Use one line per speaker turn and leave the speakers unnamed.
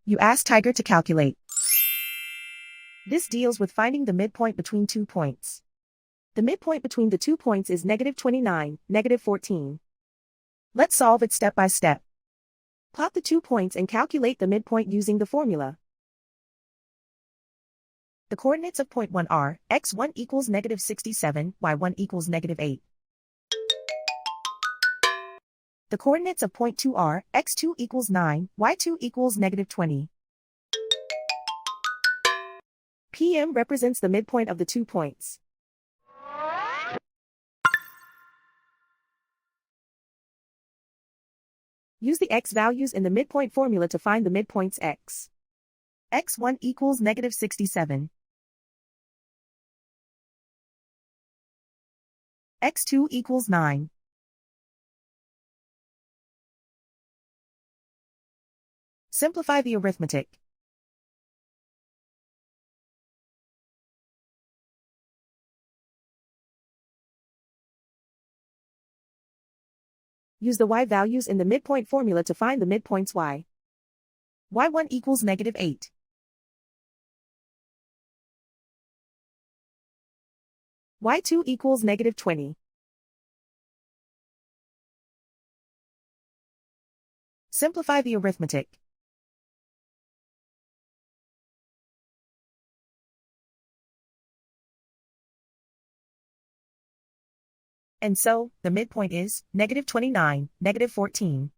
You ask Tiger to calculate. This deals with finding the midpoint between 2 points. The midpoint between the 2 points is -29, -14. Let's solve it step by step. Plot the 2 points and calculate the midpoint using the formula. The coordinates of point 1 are, x1 equals -67, y1 equals -8. The coordinates of point 2 are, x2 equals 9, y2 equals -20. PM represents the midpoint of the 2 points. Use the x values in the midpoint formula to find the midpoints x. x1 equals -67. x2 equals 9. Simplify the arithmetic. Use the y values in the midpoint formula to find the midpoints y. y1 equals -8. y2 equals -20. Simplify the arithmetic. And so, the midpoint is -29, -14.